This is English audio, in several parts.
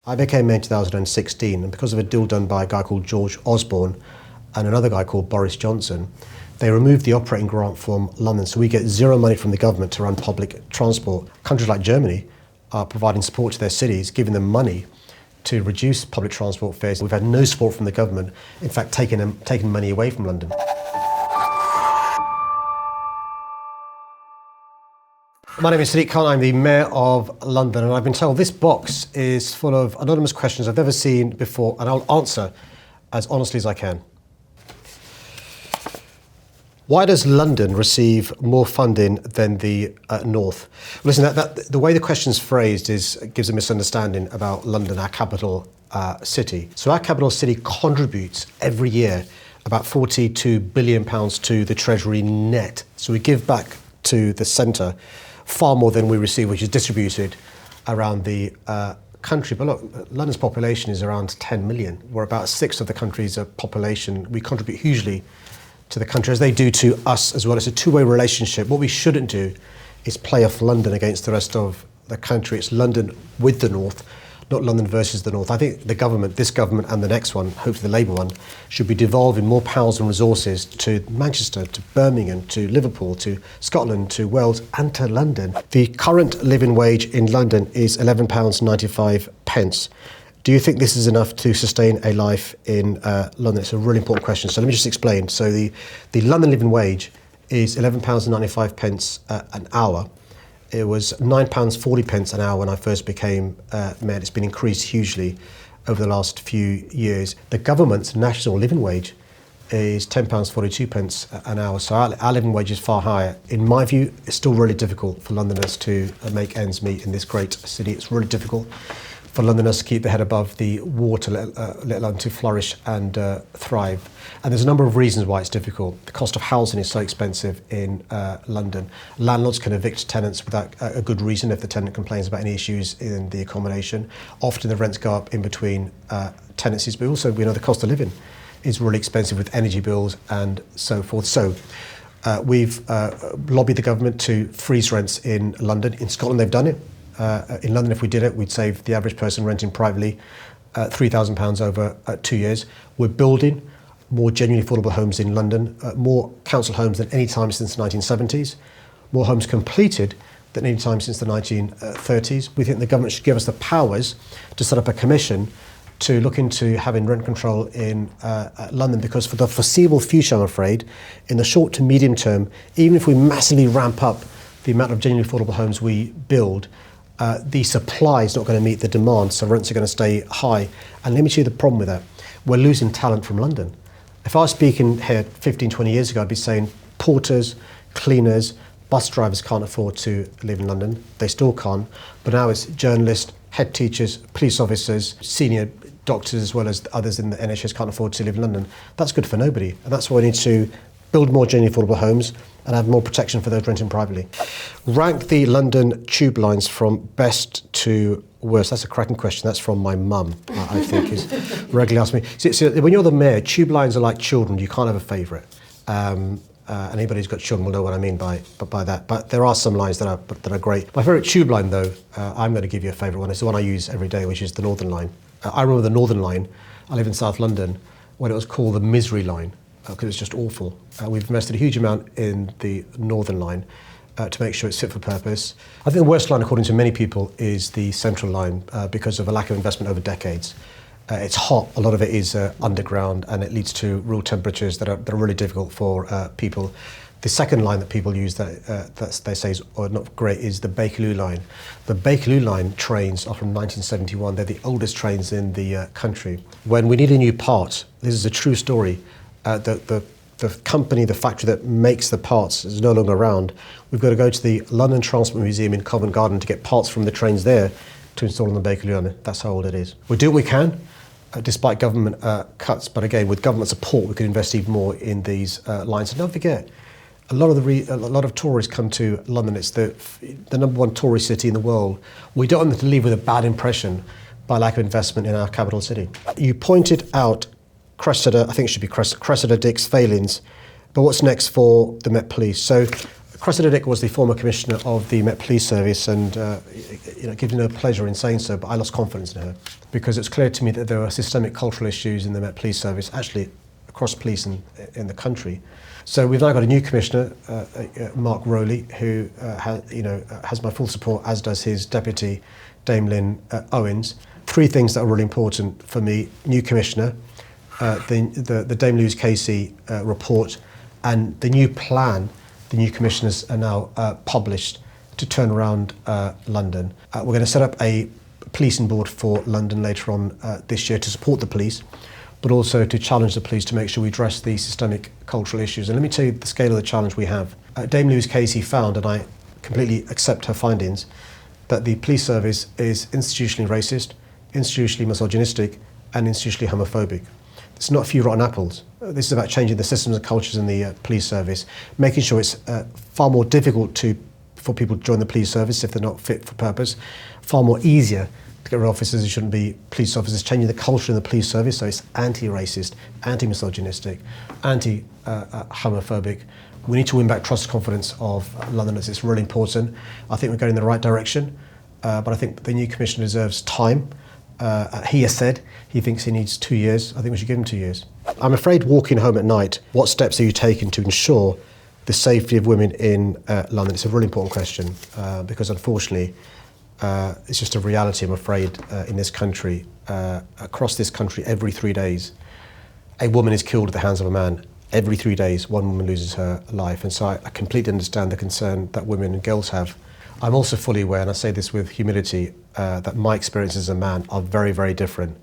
I became mayor in 2016, and because of a deal done by a guy called George Osborne and another guy called Boris Johnson, they removed the operating grant from London, so we get zero money from the government to run public transport. Countries like Germany are providing support to their cities, giving them money to reduce public transport fares. We've had no support from the government, in fact taking money away from London. My name is Sadiq Khan, I'm the Mayor of London, and I've been told this box is full of anonymous questions I've never seen before, and I'll answer as honestly as I can. Why does London receive more funding than the North? Well, listen, the way the question's phrased gives a misunderstanding about London, our capital city. So our capital city contributes every year about £42 billion to the Treasury net. So we give back to the centre far more than we receive, which is distributed around the country. But look, London's population is around 10 million. We're about a sixth of the country's population. We contribute hugely to the country, as they do to us as well. It's a two-way relationship. What we shouldn't do is play off London against the rest of the country. It's London with the North, not London versus the North. I think the government, this government and the next one, hopefully the Labour one, should be devolving more powers and resources to Manchester, to Birmingham, to Liverpool, to Scotland, to Wales and to London. The current living wage in London is £11.95. Do you think this is enough to sustain a life in London? It's a really important question. So let me just explain. So the London living wage is £11.95 an hour. It was £9.40 an hour when I first became mayor. It's been increased hugely over the last few years. The government's national living wage is £10.42 an hour. So our living wage is far higher. In my view, it's still really difficult for Londoners to make ends meet in this great city. It's really difficult for Londoners to keep their head above the water, let alone to flourish and thrive. And there's a number of reasons why it's difficult. The cost of housing is so expensive in London. Landlords can evict tenants without a good reason if the tenant complains about any issues in the accommodation. Often the rents go up in between tenancies, but also we know the cost of living is really expensive with energy bills and so forth. So we've lobbied the government to freeze rents in London. In Scotland, they've done it. In London, if we did it, we'd save the average person renting privately £3,000 over 2 years. We're building more genuinely affordable homes in London, more council homes than any time since the 1970s, more homes completed than any time since the 1930s. We think the government should give us the powers to set up a commission to look into having rent control in London, because for the foreseeable future, I'm afraid, in the short to medium term, even if we massively ramp up the amount of genuinely affordable homes we build, the supply is not going to meet the demand, so rents are going to stay high. And let me show you the problem with that. We're losing talent from London. If I was speaking here 15, 20 years ago, I'd be saying porters, cleaners, bus drivers can't afford to live in London. They still can't. But now it's journalists, head teachers, police officers, senior doctors, as well as others in the NHS can't afford to live in London. That's good for nobody. And that's why we need to build more genuinely affordable homes and have more protection for those renting privately. Rank the London tube lines from best to worst. That's a cracking question. That's from my mum, I think, is regularly asked me. See, when you're the mayor, tube lines are like children. You can't have a favourite. Anybody who's got children will know what I mean by that. But there are some lines that are great. My favourite tube line, though, I'm going to give you a favourite one. It's the one I use every day, which is the Northern Line. I remember the Northern Line. I live in South London when it was called the Misery Line, because it's just awful. We've invested a huge amount in the Northern Line to make sure it's fit for purpose. I think the worst line, according to many people, is the Central Line because of a lack of investment over decades. It's hot, a lot of it is underground, and it leads to real temperatures that are really difficult for people. The second line that people use that they say is not great is the Bakerloo Line. The Bakerloo Line trains are from 1971. They're the oldest trains in the country. When we need a new part, this is a true story, the company, the factory that makes the parts is no longer around. We've got to go to the London Transport Museum in Covent Garden to get parts from the trains there to install on the Bakerloo Line. That's how old it is. We do what we can, despite government cuts, but again, with government support, we could invest even more in these lines. And don't forget, a lot of tourists come to London. It's the number one tourist city in the world. We don't want them to leave with a bad impression by lack of investment in our capital city. You pointed out Cressida, I think it should be Cressida Dick's failings, but what's next for the Met Police? So Sadiq was the former commissioner of the Met Police Service, and it gives me no pleasure in saying so, but I lost confidence in her because it's clear to me that there are systemic cultural issues in the Met Police Service, actually across police in the country. So we've now got a new commissioner, Mark Rowley, who has my full support, as does his deputy, Dame Lynn Owens. Three things that are really important for me: new commissioner, the Dame Louise Casey report, and the new plan the new commissioners are now published to turn around London. We're going to set up a policing board for London later on this year to support the police, but also to challenge the police to make sure we address the systemic cultural issues. And let me tell you the scale of the challenge we have. Dame Louise Casey found, and I completely accept her findings, that the police service is institutionally racist, institutionally misogynistic, and institutionally homophobic. It's not a few rotten apples. This is about changing the systems and cultures in the police service, making sure it's far more difficult for people to join the police service if they're not fit for purpose, far more easier to get rid of officers who shouldn't be police officers, changing the culture in the police service so it's anti-racist, anti-misogynistic, anti-homophobic. We need to win back trust and confidence of Londoners. It's really important. I think we're going in the right direction, but I think the new commissioner deserves time. He has said he thinks he needs 2 years. I think we should give him 2 years. I'm afraid walking home at night, what steps are you taking to ensure the safety of women in London? It's a really important question because unfortunately it's just a reality, I'm afraid, in this country. Across this country, every 3 days, a woman is killed at the hands of a man. Every 3 days, one woman loses her life. And so I completely understand the concern that women and girls have. I'm also fully aware, and I say this with humility, that my experiences as a man are very, very different.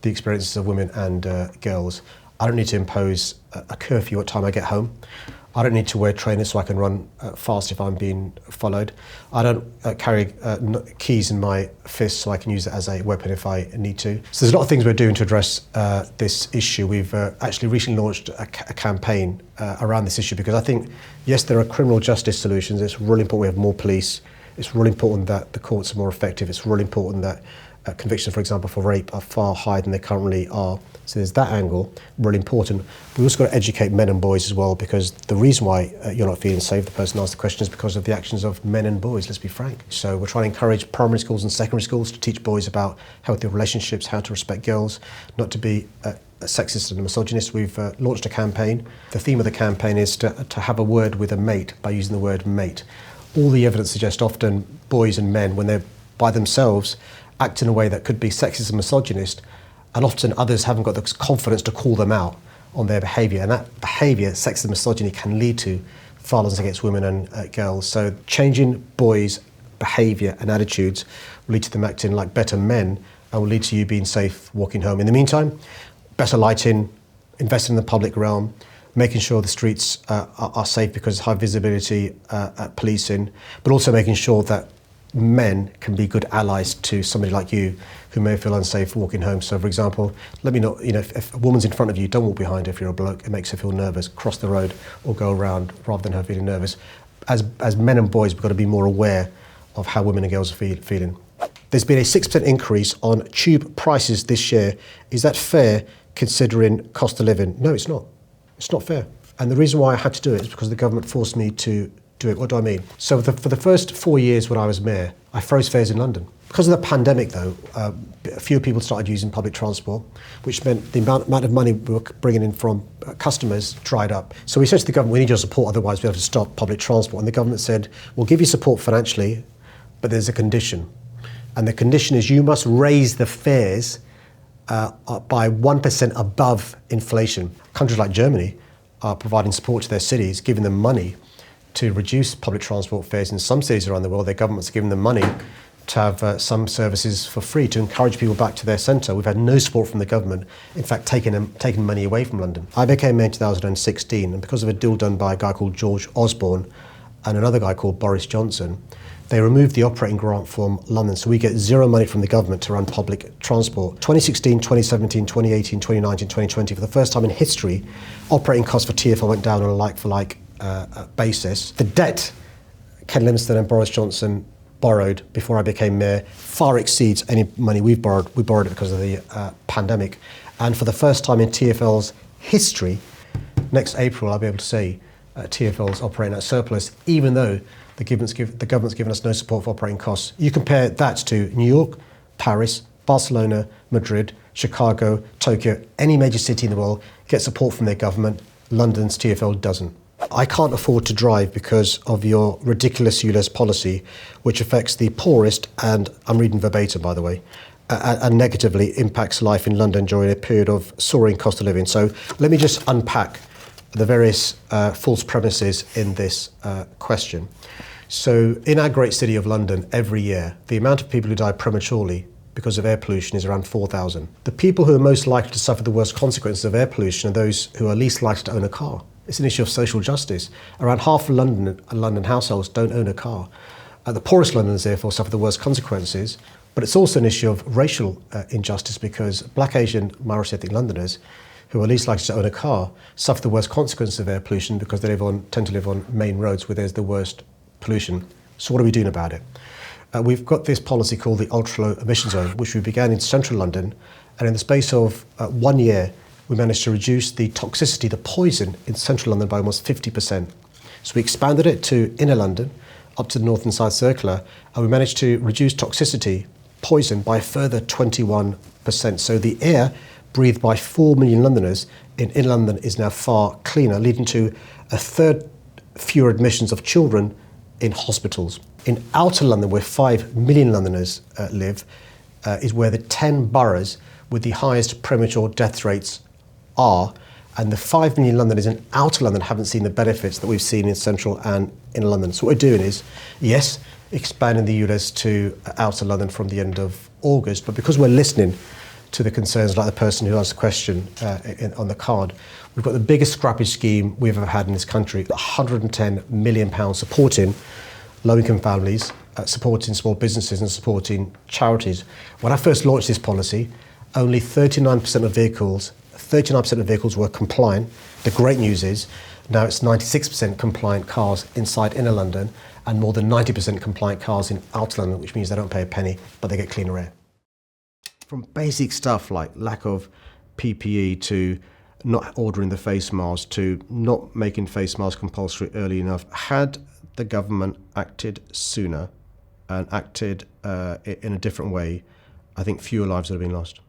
The experiences of women and girls. I don't need to impose a curfew at time I get home. I don't need to wear trainers so I can run fast if I'm being followed. I don't carry keys in my fist so I can use it as a weapon if I need to. So there's a lot of things we're doing to address this issue. We've actually recently launched a campaign around this issue because I think, yes, there are criminal justice solutions. It's really important we have more police. It's really important that the courts are more effective. It's really important that convictions, for example, for rape are far higher than they currently are. So there's that angle, really important. We've also got to educate men and boys as well, because the reason why you're not feeling safe, the person asked the question, is because of the actions of men and boys, let's be frank. So we're trying to encourage primary schools and secondary schools to teach boys about healthy relationships, how to respect girls, not to be sexist and misogynist. We've launched a campaign. The theme of the campaign is to have a word with a mate by using the word mate. All the evidence suggests often boys and men, when they're by themselves, act in a way that could be sexist and misogynist, and often others haven't got the confidence to call them out on their behaviour. And that behaviour, sexism and misogyny, can lead to violence against women and girls. So changing boys' behaviour and attitudes will lead to them acting like better men and will lead to you being safe walking home. In the meantime, better lighting, investing in the public realm, making sure the streets are safe because high visibility policing, but also making sure that men can be good allies to somebody like you who may feel unsafe walking home. So, for example, let me know, if a woman's in front of you, don't walk behind her if you're a bloke. It makes her feel nervous. Cross the road or go around rather than her feeling nervous. As men and boys, we've got to be more aware of how women and girls are feeling. There's been a 6% increase on tube prices this year. Is that fair considering cost of living? No, it's not. It's not fair. And the reason why I had to do it is because the government forced me to do it. What do I mean? So for the first 4 years when I was mayor, I froze fares in London. Because of the pandemic, though, fewer people started using public transport, which meant the amount of money we were bringing in from customers dried up. So we said to the government, we need your support, otherwise we have to stop public transport. And the government said, we'll give you support financially, but there's a condition. And the condition is you must raise the fares by 1% above inflation. Countries like Germany are providing support to their cities, giving them money to reduce public transport fares. In some cities around the world, their governments are giving them money to have some services for free to encourage people back to their centre. We've had no support from the government, in fact taking money away from London. I became mayor in 2016, and because of a deal done by a guy called George Osborne and another guy called Boris Johnson, they removed the operating grant from London, so we get zero money from the government to run public transport. 2016, 2017, 2018, 2019, 2020, for the first time in history, operating costs for TfL went down on a like-for-like basis. The debt Ken Livingstone and Boris Johnson borrowed before I became mayor far exceeds any money we've borrowed. We borrowed it because of the pandemic. And for the first time in TfL's history, next April I'll be able to say TfLs operating at surplus, even though the government's given us no support for operating costs. You compare that to New York, Paris, Barcelona, Madrid, Chicago, Tokyo, any major city in the world gets support from their government. London's TfL doesn't. I can't afford to drive because of your ridiculous ULEZ policy, which affects the poorest, and I'm reading verbatim, by the way, and negatively impacts life in London during a period of soaring cost of living. So let me just unpack the various false premises in this question. So in our great city of London, every year, the amount of people who die prematurely because of air pollution is around 4,000. The people who are most likely to suffer the worst consequences of air pollution are those who are least likely to own a car. It's an issue of social justice. Around half of London households don't own a car. The poorest Londoners, therefore, suffer the worst consequences. But it's also an issue of racial injustice because Black, Asian, minority-ethnic Londoners who are least likely to own a car suffer the worst consequences of air pollution because they tend to live on main roads where there's the worst pollution. So what are we doing about it? We've got this policy called the ultra-low emission zone, which we began in central London, and in the space of 1 year, we managed to reduce the toxicity, the poison in central London by almost 50%. So we expanded it to inner London, up to the north and south circular, and we managed to reduce toxicity, poison, by a further 21%. So the air breathed by 4 million Londoners in inner London is now far cleaner, leading to a third fewer admissions of children in hospitals. In outer London, where 5 million Londoners live, is where the 10 boroughs with the highest premature death rates are, and the 5 million Londoners in outer London haven't seen the benefits that we've seen in central and inner London. So what we're doing is, yes, expanding the ULEZ to outer London from the end of August, but because we're listening to the concerns like the person who asked the question on the card, we've got the biggest scrappage scheme we've ever had in this country, £110 million supporting low-income families, supporting small businesses and supporting charities. When I first launched this policy, only 39% of vehicles were compliant. The great news is now it's 96% compliant cars inside inner London and more than 90% compliant cars in outer London, which means they don't pay a penny, but they get cleaner air. From basic stuff like lack of PPE to not ordering the face mask to not making face masks compulsory early enough, had the government acted sooner and acted in a different way, I think fewer lives would have been lost.